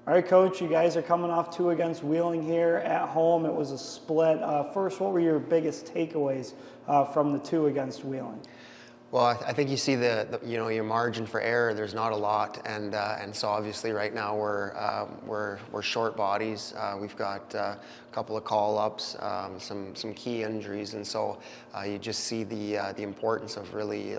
All right, Coach, you guys are coming off 2 against Wheeling here at home. It was a split. First, what were your biggest takeaways from the 2 against Wheeling? Well, I think you see your margin for error. There's not a lot, and so obviously right now we're short bodies. We've got a couple of call-ups, some key injuries, and so you just see the importance of really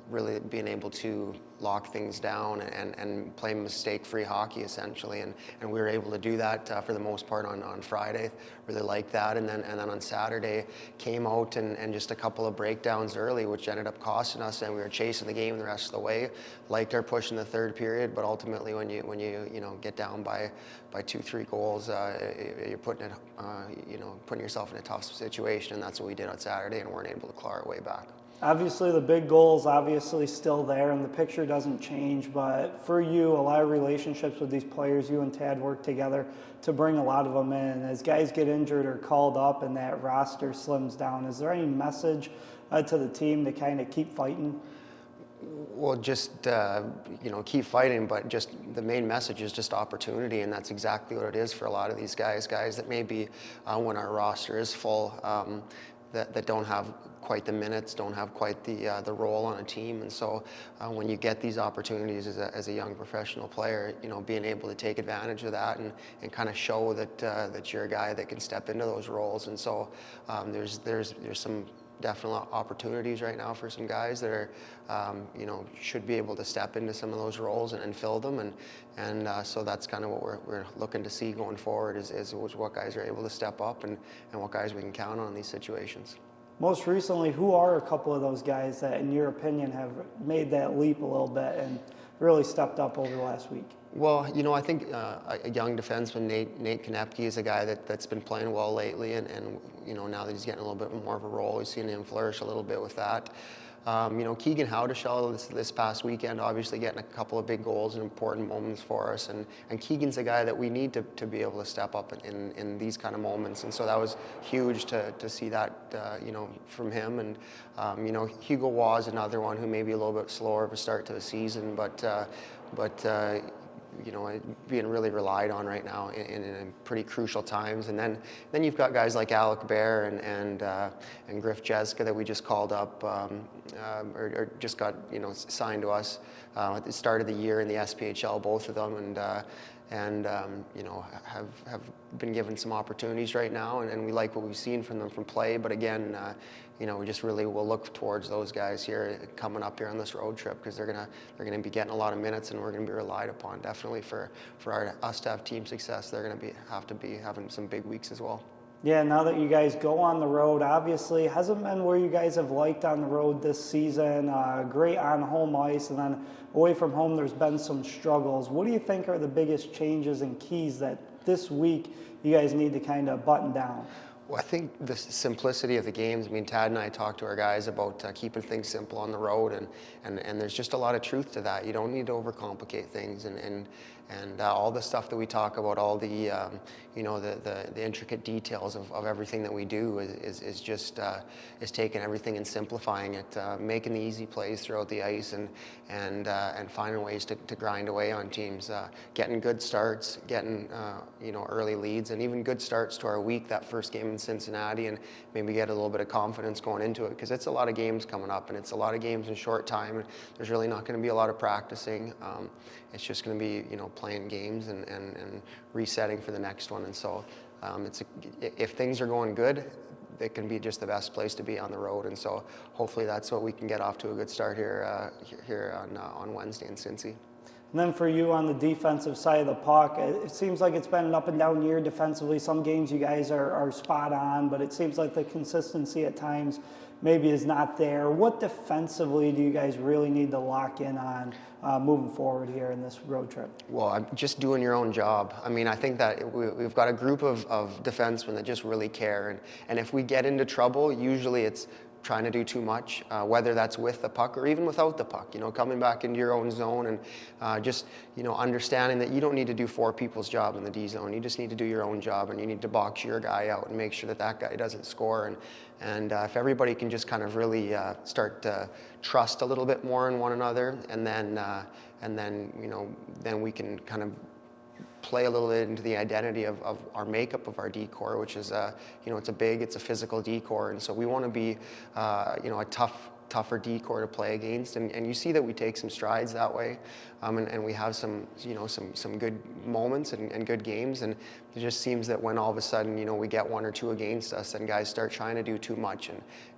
really being able to lock things down and play mistake-free hockey essentially, and we were able to do that for the most part on Friday. Really liked that, and then on Saturday came out and just a couple of breakdowns early, which ended up costing us, and we were chasing the game the rest of the way. Liked our push in the third period, but ultimately when you get down by 2-3 goals, you're putting yourself in a tough situation, and that's what we did on Saturday, and weren't able to claw our way back. Obviously, the big goal is obviously still there, and the picture doesn't change. But for you, a lot of relationships with these players, you and Tad work together to bring a lot of them in. As guys get injured or called up and that roster slims down, is there any message to the team to kind of keep fighting? Well, just keep fighting, but just the main message is just opportunity, and that's exactly what it is for a lot of these guys that may be when our roster is full. That don't have quite the minutes, don't have quite the role on a team, and so when you get these opportunities as a young professional player, being able to take advantage of that and kind of show that you're a guy that can step into those roles, and so there's some definite opportunities right now for some guys that are should be able to step into some of those roles and fill them, and so that's kind of what we're looking to see going forward is what guys are able to step up and what guys we can count on in these situations. Most recently, who are a couple of those guys that, in your opinion, have made that leap a little bit and really stepped up over the last week? Well, I think a young defenseman, Nate Konepke, is a guy that's been playing well lately, and now that he's getting a little bit more of a role, we've seen him flourish a little bit with that. Keegan Howdeshell this past weekend, obviously getting a couple of big goals and important moments for us, and Keegan's a guy that we need to be able to step up in these kind of moments, and so that was huge to see that from him, and Hugo Waugh is another one who may be a little bit slower of a start to the season, but being really relied on right now in pretty crucial times. And then you've got guys like Alec Bear and Griff Jeska that we just called up or just got signed to us at the start of the year in the SPHL, both of them, and have been given some opportunities right now, and we like what we've seen from them from play. But again, we just really will look towards those guys here coming up here on this road trip, because they're gonna be getting a lot of minutes, and we're gonna be relied upon definitely for us to have team success. They're gonna have to be having some big weeks as well. Yeah, now that you guys go on the road, obviously hasn't been where you guys have liked on the road this season. Great on home ice, and then away from home there's been some struggles. What do you think are the biggest changes and keys that this week you guys need to kind of button down? Well, I think the simplicity of the games. I mean, Tad and I talked to our guys about keeping things simple on the road, and there's just a lot of truth to that. You don't need to overcomplicate things, and all the stuff that we talk about, all the the intricate details of everything that we do is just taking everything and simplifying it, making the easy plays throughout the ice, and finding ways to grind away on teams, getting good starts, getting early leads, and even good starts to our week, that first game in Cincinnati, and maybe get a little bit of confidence going into it, because it's a lot of games coming up, and it's a lot of games in short time, and there's really not going to be a lot of practicing. It's just going to be playing games and resetting for the next one, and so if things are going good, it can be just the best place to be on the road, and so hopefully that's what we can get off to a good start here on Wednesday in Cincy. And then for you on the defensive side of the puck, it seems like it's been an up and down year defensively. Some games you guys are spot on, but it seems like the consistency at times maybe is not there. What defensively do you guys really need to lock in on moving forward here in this road trip? Well, just doing your own job. I mean, I think that we've got a group of defensemen that just really care, and if we get into trouble, usually it's trying to do too much, whether that's with the puck or even without the puck. Coming back into your own zone and just understanding that you don't need to do four people's job in the D zone. You just need to do your own job, and you need to box your guy out and make sure that that guy doesn't score. And if everybody can just kind of really start to trust a little bit more in one another, and then we can kind of play a little bit into the identity of our makeup of our D-core, which is it's a physical D-core, and so we want to be a tougher D-core to play against, and you see that we take some strides that way, and we have some good moments and good games, and it just seems that when all of a sudden we get one or two against us, then guys start trying to do too much,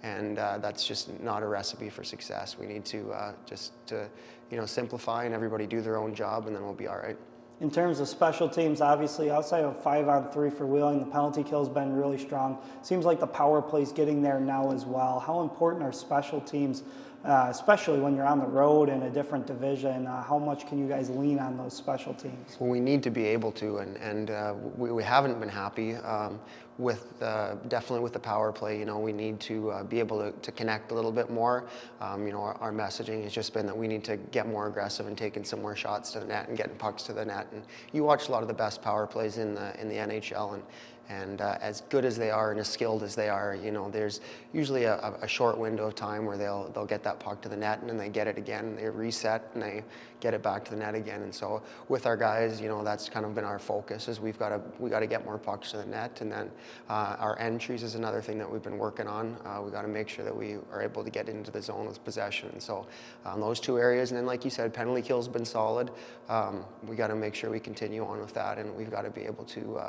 and that's just not a recipe for success. We need to simplify and everybody do their own job, and then we'll be all right. In terms of special teams, obviously, outside of 5-on-3 for Wheeling, the penalty kill's been really strong. Seems like the power play's getting there now as well. How important are special teams, especially when you're on the road in a different division? How much can you guys lean on those special teams? Well, we need to be able to, and we haven't been happy definitely with the power play. We need to be able to connect a little bit more. Our messaging has just been that we need to get more aggressive and taking some more shots to the net and getting pucks to the net. And you watch a lot of the best power plays in the NHL, and as good as they are and as skilled as they are, there's usually a short window of time where they'll get that puck to the net, and then they get it again, they reset, and they get it back to the net again. And so with our guys, that's kind of been our focus, is we got to get more pucks to the net, and then our entries is another thing that we've been working on. We got to make sure that we are able to get into the zone with possession. And so those two areas, and then like you said, penalty kill's been solid. We got to make sure we continue on with that, and we've got to be able to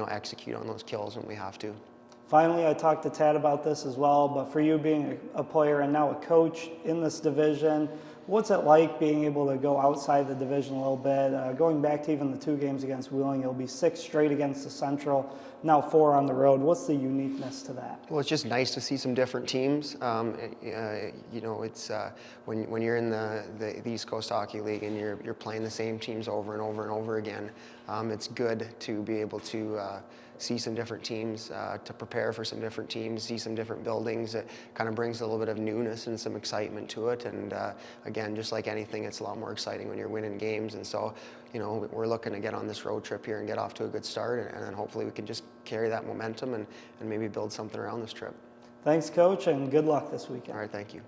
execute on those kills when we have to. Finally, I talked to Tad about this as well, but for you being a player and now a coach in this division, what's it like being able to go outside the division a little bit? Going back to even the 2 games against Wheeling, it'll be 6 straight against the Central, now 4 on the road. What's the uniqueness to that? Well, it's just nice to see some different teams. It's when you're in the East Coast Hockey League and you're playing the same teams over and over and over again. It's good to be able to see some different teams, to prepare for some different teams, see some different buildings. It kind of brings a little bit of newness and some excitement to it. And again, just like anything, it's a lot more exciting when you're winning games. And so, we're looking to get on this road trip here and get off to a good start, and then hopefully we can just carry that momentum and maybe build something around this trip. Thanks, Coach, and good luck this weekend. All right, thank you.